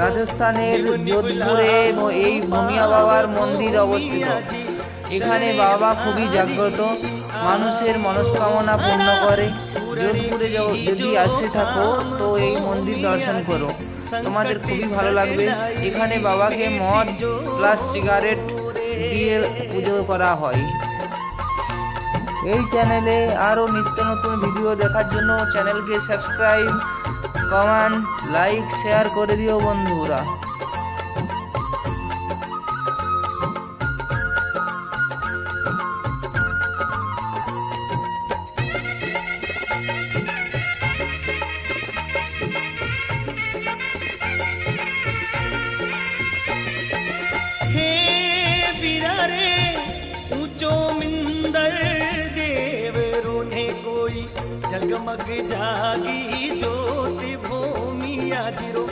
রাজস্থানের যোধপুরে এই ভূমিয়া বাবার মন্দির অবস্থিত। এখানে বাবা খুবই জাগ্রত, মানুষের মনস্কামনা পূর্ণ করে। যোধপুরে যদি আসে থাকো তো এই মন্দির দর্শন করো, তোমাদের খুবই ভালো লাগবে। এখানে বাবাকে মদ প্লাস সিগারেট দিয়ে পুজো করা হয়। এই চ্যানেলে আরও নিত্য নতুন ভিডিও দেখার জন্য চ্যানেলকে সাবস্ক্রাইব, কমেন্ট, লাইক, শেয়ার করে দিও বন্ধুরা। हे बिरारे ऊंचो मिंदर देव रोने कोई जगमग जागी ज्योति भूमि आदिरो।